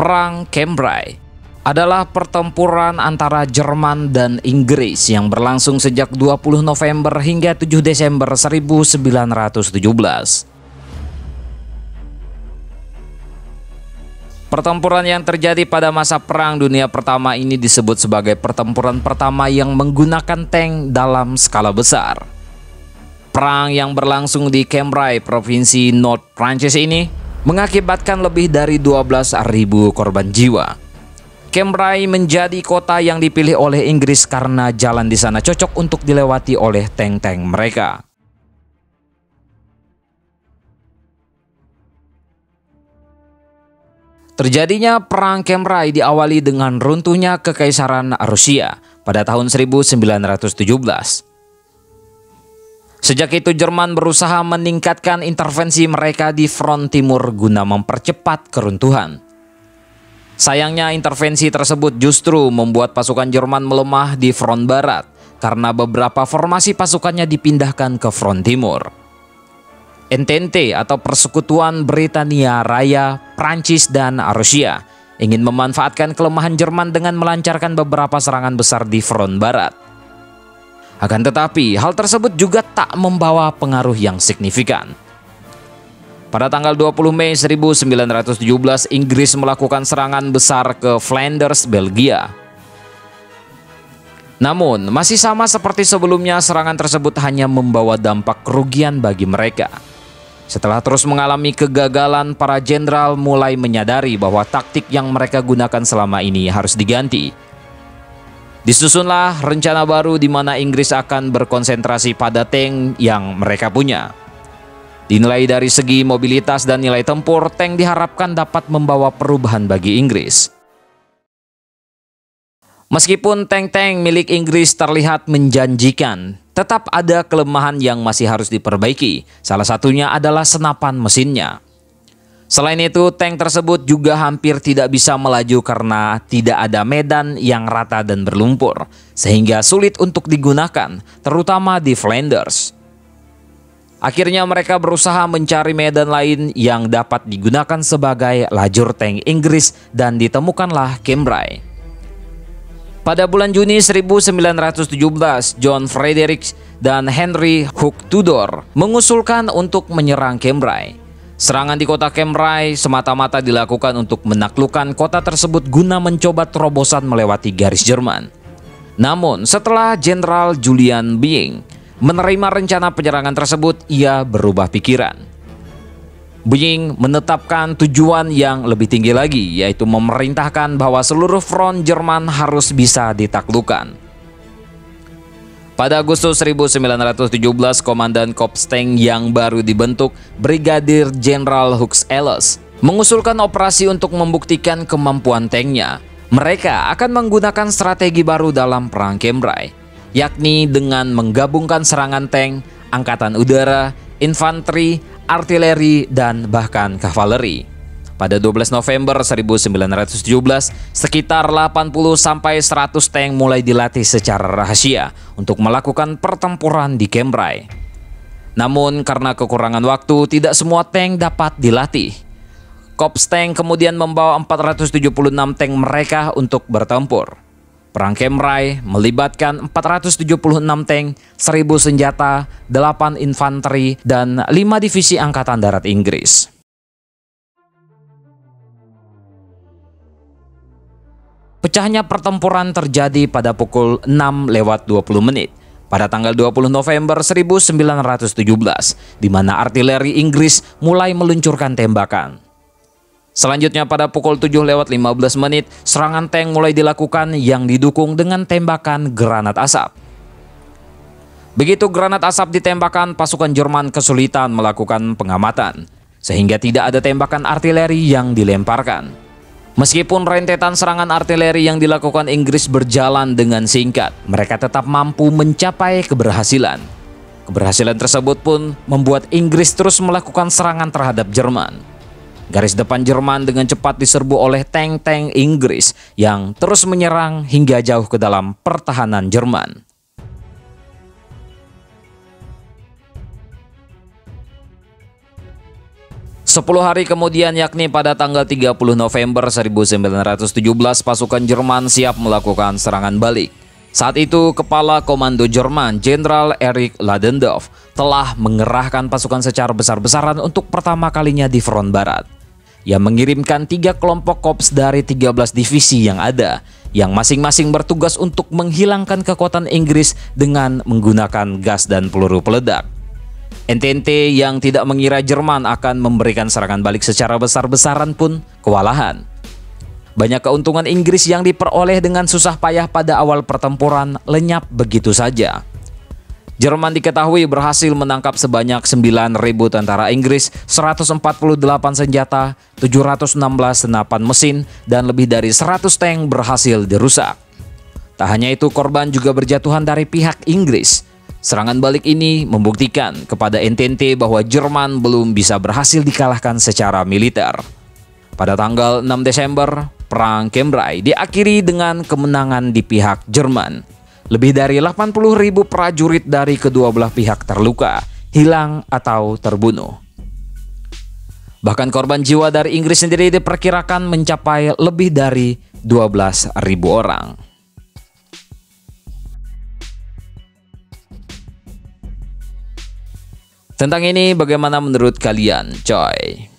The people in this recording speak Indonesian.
Perang Cambrai adalah pertempuran antara Jerman dan Inggris yang berlangsung sejak 20 November hingga 7 Desember 1917. Pertempuran yang terjadi pada masa Perang Dunia Pertama ini disebut sebagai pertempuran pertama yang menggunakan tank dalam skala besar. Perang yang berlangsung di Cambrai, Provinsi North Prancis ini mengakibatkan lebih dari 12.000 korban jiwa. Cambrai menjadi kota yang dipilih oleh Inggris karena jalan di sana cocok untuk dilewati oleh tank-tank mereka. Terjadinya Perang Cambrai diawali dengan runtuhnya Kekaisaran Rusia pada tahun 1917. Sejak itu Jerman berusaha meningkatkan intervensi mereka di front timur guna mempercepat keruntuhan. Sayangnya intervensi tersebut justru membuat pasukan Jerman melemah di front barat karena beberapa formasi pasukannya dipindahkan ke front timur. Entente atau Persekutuan Britania Raya, Prancis, dan Rusia ingin memanfaatkan kelemahan Jerman dengan melancarkan beberapa serangan besar di front barat. Akan tetapi, hal tersebut juga tak membawa pengaruh yang signifikan. Pada tanggal 20 Mei 1917, Inggris melakukan serangan besar ke Flanders, Belgia. Namun, masih sama seperti sebelumnya, serangan tersebut hanya membawa dampak kerugian bagi mereka. Setelah terus mengalami kegagalan, para jenderal mulai menyadari bahwa taktik yang mereka gunakan selama ini harus diganti. Disusunlah rencana baru di mana Inggris akan berkonsentrasi pada tank yang mereka punya. Dinilai dari segi mobilitas dan nilai tempur, tank diharapkan dapat membawa perubahan bagi Inggris. Meskipun tank-tank milik Inggris terlihat menjanjikan, tetap ada kelemahan yang masih harus diperbaiki. Salah satunya adalah senapan mesinnya. Selain itu, tank tersebut juga hampir tidak bisa melaju karena tidak ada medan yang rata dan berlumpur, sehingga sulit untuk digunakan, terutama di Flanders. Akhirnya mereka berusaha mencari medan lain yang dapat digunakan sebagai lajur tank Inggris dan ditemukanlah Cambrai. Pada bulan Juni 1917, John Frederick dan Henry Hook Tudor mengusulkan untuk menyerang Cambrai. Serangan di kota Cambrai semata-mata dilakukan untuk menaklukkan kota tersebut guna mencoba terobosan melewati garis Jerman. Namun, setelah Jenderal Julian Byng menerima rencana penyerangan tersebut, ia berubah pikiran. Byng menetapkan tujuan yang lebih tinggi lagi, yaitu memerintahkan bahwa seluruh front Jerman harus bisa ditaklukkan. Pada Agustus 1917, Komandan Korps Tank yang baru dibentuk, Brigadir Jenderal Hughes Ellis, mengusulkan operasi untuk membuktikan kemampuan tanknya. Mereka akan menggunakan strategi baru dalam Perang Cambrai, yakni dengan menggabungkan serangan tank, angkatan udara, infanteri, artileri, dan bahkan kavaleri. Pada 12 November 1917, sekitar 80-100 tank mulai dilatih secara rahasia untuk melakukan pertempuran di Cambrai. Namun karena kekurangan waktu, tidak semua tank dapat dilatih. Korps Tank kemudian membawa 476 tank mereka untuk bertempur. Perang Cambrai melibatkan 476 tank, 1.000 senjata, 8 infanteri, dan 5 divisi Angkatan Darat Inggris. Pecahnya pertempuran terjadi pada pukul 6:20 pada tanggal 20 November 1917, di mana artileri Inggris mulai meluncurkan tembakan. Selanjutnya pada pukul 7:15, serangan tank mulai dilakukan yang didukung dengan tembakan granat asap. Begitu granat asap ditembakkan, pasukan Jerman kesulitan melakukan pengamatan, sehingga tidak ada tembakan artileri yang dilemparkan. Meskipun rentetan serangan artileri yang dilakukan Inggris berjalan dengan singkat, mereka tetap mampu mencapai keberhasilan. Keberhasilan tersebut pun membuat Inggris terus melakukan serangan terhadap Jerman. Garis depan Jerman dengan cepat diserbu oleh tank-tank Inggris yang terus menyerang hingga jauh ke dalam pertahanan Jerman. 10 hari kemudian, yakni pada tanggal 30 November 1917, pasukan Jerman siap melakukan serangan balik. Saat itu, Kepala Komando Jerman, Jenderal Erich Ludendorff, telah mengerahkan pasukan secara besar-besaran untuk pertama kalinya di front barat. Ia mengirimkan 3 kelompok korps dari 13 divisi yang ada, yang masing-masing bertugas untuk menghilangkan kekuatan Inggris dengan menggunakan gas dan peluru peledak. Entente yang tidak mengira Jerman akan memberikan serangan balik secara besar-besaran pun kewalahan. Banyak keuntungan Inggris yang diperoleh dengan susah payah pada awal pertempuran lenyap begitu saja. Jerman diketahui berhasil menangkap sebanyak 9.000 tentara Inggris, 148 senjata, 716 senapan mesin, dan lebih dari 100 tank berhasil dirusak. Tak hanya itu, korban juga berjatuhan dari pihak Inggris. Serangan balik ini membuktikan kepada Entente bahwa Jerman belum bisa berhasil dikalahkan secara militer. Pada tanggal 6 Desember, Perang Cambrai diakhiri dengan kemenangan di pihak Jerman. Lebih dari 80.000 prajurit dari kedua belah pihak terluka, hilang atau terbunuh. Bahkan korban jiwa dari Inggris sendiri diperkirakan mencapai lebih dari 12.000 orang. Tentang ini bagaimana menurut kalian, coy?